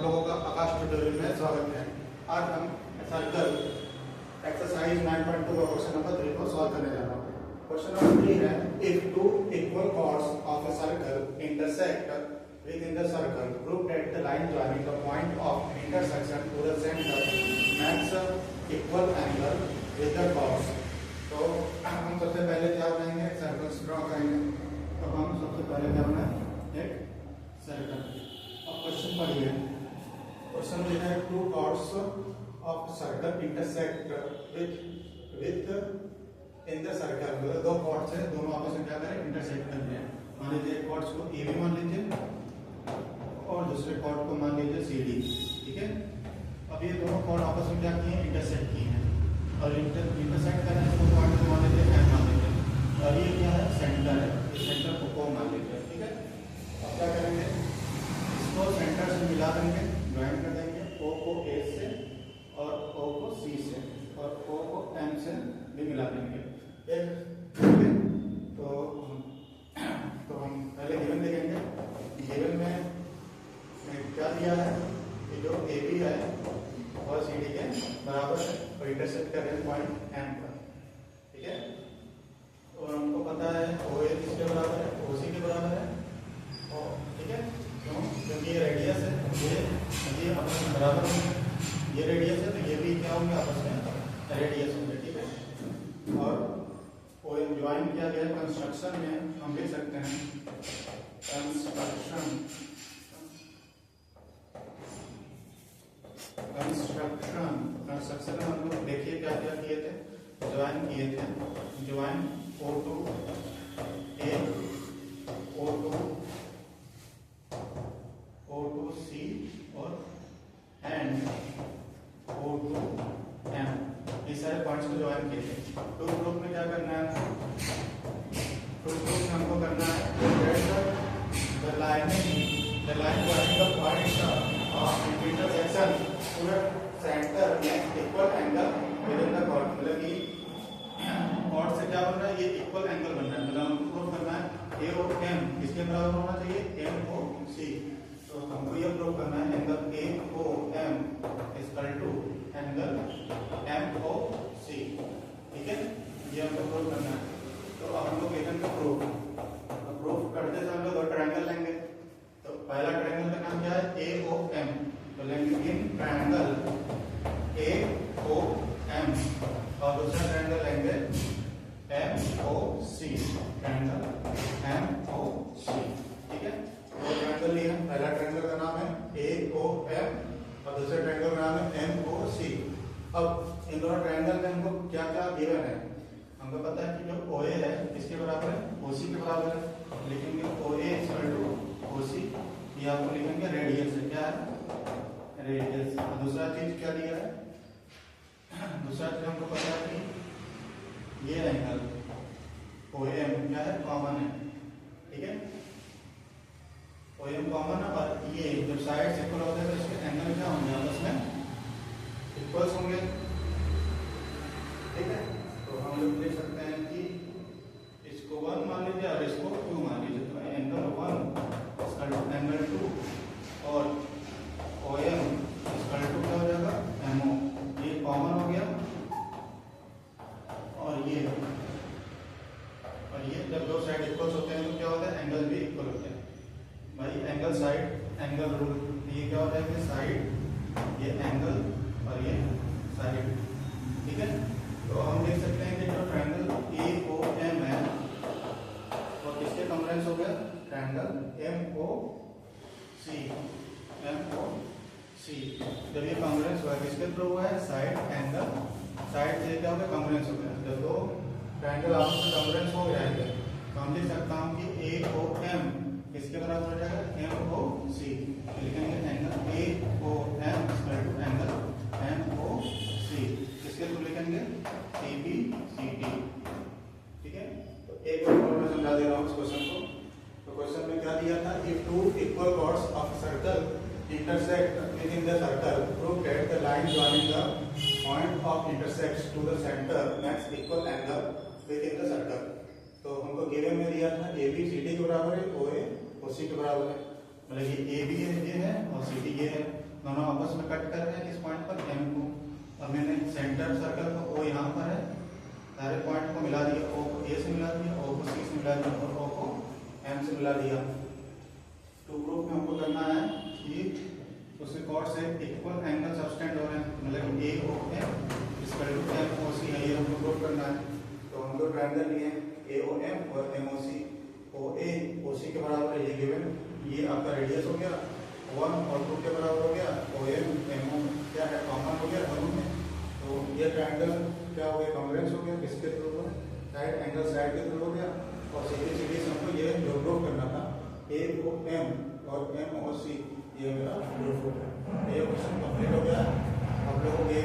लोगों का आकाश ट्यूटोरियल में स्वागत है। आज हम सर्कल एक्सरसाइज 9.2 का क्वेश्चन नंबर 3 को सॉल्व करने जा रहा हूँ। क्वेश्चन नंबर 3 है, if two equal chords of a circle intersect within the circle, prove that the line joining the point of intersection to the center makes equal angle with the chords। तो हम सबसे पहले क्या बनाएंगे, circles draw करेंगे। तो हम सबसे पहले क्या बनाएंगे, एक सर्कल। अब क्वेश्चन पढ़िए। क्वेश्चन में है to chords of circle intersect with in the circle। मतलब दो chords है, दोनों आपस में क्या करें, इंटरसेक्ट कर रहे हैं। मान लीजिए एक chords को ए भी मान लीजिए और दूसरे chord को मान लीजिए सी डी। ठीक है, अब ये दोनों chord आपस में क्या किए, इंटरसेक्ट किए हैं और इंटरसेक्ट करने से पॉइंट को मान लीजिए एम मान लीजिए और ये क्या है, सेंटर है, इस सेंटर को ओ मान लीजिए। ठीक है, अब क्या करेंगे, इसको सेंटर से मिला देंगे, ज्वाइन कर देंगे, ओ को ए से और ओ को सी से और ओ को एम से भी मिला देंगे। तो हम पहले गिवन देखेंगे। गिवन में क्या दिया है कि जो ए बी है और सी डी के बराबर है और इंटरसेक्ट कर रहे हैं पॉइंट एम पर। ठीक है, और हमको पता है ओ ए किसके बराबर है, ओ सी के बराबर है। और ठीक है, क्योंकि ये रेडियस है, ये आपस में बराबर होंगे, ये रेडियस है तो ये भी क्या होंगे, आपस में रेडियस होंगे। ठीक है, और ओ एम ज्वाइन किया गया कंस्ट्रक्शन में हम लिख सकते हैं कंस्ट्रक्शन में हम लोग देखिए क्या क्या किए थे, ज्वाइन किए थे। ज्वाइन ओ टू ए, ओ टू सी और एंड ओ टू एम, ये सारे पॉइंट्स को ज्वाइन किए थे। टू ग्रुप में क्या करना है, टू ग्रुप में हमको करना है the line joining the point of intersection to the center makes equal angle within the chord। मतलब कि chord से क्या बन रहा है, ये इक्वल एंगल बन रहा है। मतलब हमको प्रूव करना है ए ओ एम किसके बराबर होना चाहिए, एम ओ सी। तो हमको ये प्रूव करना है angle A O M equal to angle M O C. ठीक है, ये हमको प्रूव करना है। तो अब हम लोग गिवन का प्रूफ करते समय हम लोग दो ट्रायंगल लेंगे। तो पहला ट्रायंगल का नाम क्या है, ए ओ एम। तो लेंगे in triangle A O M और दूसरा ट्रायंगल लेंगे एम ओ सी, ट्रायंगल एम ओ सी। ठीक है, दो ट्रायंगल लिए हैं, पहला ट्रायंगल का नाम है ए ओ एम और दूसरे ट्रायंगल का नाम है एम ओ सी। अब इन दोनों ट्रायंगल में हमको क्या क्या गिवन है, हमको पता है कि जो ओ ए है किसके बराबर है, ओ सी के बराबर है। लिखेंगे ओ ए इक्वल टू ओ सी, ये आपको लिखेंगे रेडियस है, क्या है, रेडियस। दूसरा चीज क्या दिया है, दूसरा चीज हमको पता है कि ये एंगल ओ एम क्या है, कॉमन है। ठीक है, ओ एम कॉमन है और ये जब साइड इक्वल होते हैं तो इसके एंगल क्या होंगे, आपस में इक्वल्स होंगे। ठीक है, तो हम लोग लिख सकते हैं कि इसको 1 मान लीजिए और इसको 2 मान लीजिए। तो एंगल 1 इक्वल टू एंगल 2 और ओ एम इक्वल टू क्या हो जाएगा, एम ओ। ये कॉमन हो गया और ये जब दो साइड इक्वल होते हैं तो क्या होता है, एंगल भी इक्वल होते हैं। भाई एंगल साइड एंगल रूल, ये क्या होता है कि साइड ये एंगल और ये साइड। ठीक है, तो हम देख सकते हैं कि जो ट्रायंगल ए ओ एम है वो किसके कॉन्ग्रुएंस हो गया, ट्रायंगल एम ओ सी, एम ओ सी। जब ये कॉन्ग्रुएंस हुआ किसके थ्रू हुआ है, साइड एंगल, साइड से क्या हो गया, कॉन्ग्रुएंस हो गया। जब दो ट्रायंगल आपस में कॉन्ग्रुएंस हो जाएंगे तो हम लिख सकता हूँ कि ए ओ एम किसके बराबर हो जाएगा, एम ओ सी। लिखेंगे angle A O M equal to angle M O C, किसके थ्रू लिखेंगे, सी बी सी डी। ठीक है, तो एक और मैं समझा दे रहा हूँ इस क्वेश्चन को। तो क्वेश्चन में क्या दिया था, if two equal chords of circle intersect within the circle, prove that the line joining the point of intersects to the center makes equal angle within the circle। तो हमको गिवन में दिया था ए बी सी डी के बराबर है, ओ ए ओ सी के बराबर है। मतलब ये ए बी ये है और सी डी ये है, दोनों आपस में कट कर रहे हैं किस पॉइंट पर, एम को। अब मैंने सेंटर सर्कल का ओ यहाँ पर है, सारे पॉइंट को मिला दिया, ओ को ए से मिला दिया, ओ को सी से मिला दिया और ओ को एम से मिला दिया। टू ग्रुप में हमको करना है कि उसके कॉर्ड से इक्वल एंगल सबटेंड हो रहे हैं, मतलब ए ओ एम इसका एम ओ सी है, ये हमको ग्रुप करना है। तो हम दो ट्रायंगल लिए ए ओ एम और एम ओ सी। ओ ए ओ सी के बराबर है, ये गिवन, ये आपका रेडियस हो गया, 1 और 2 के बराबर हो गया, ओ एम एम ओ क्या है, कॉमन हो गया दोनों में। तो ये ट्रायंगल क्या हो गया, कॉन्ग्रुएंस हो गया, किसके थ्रू हो, साइड एंगल साइड के थ्रू हो गया। और सीधी सीधी से हमको ये जो ग्रुप करना था ए ओ एम और एम ओ सी, ये मेरा ग्रुप हो गया। ये क्वेश्चन कंप्लीट हो गया। आप लोगों के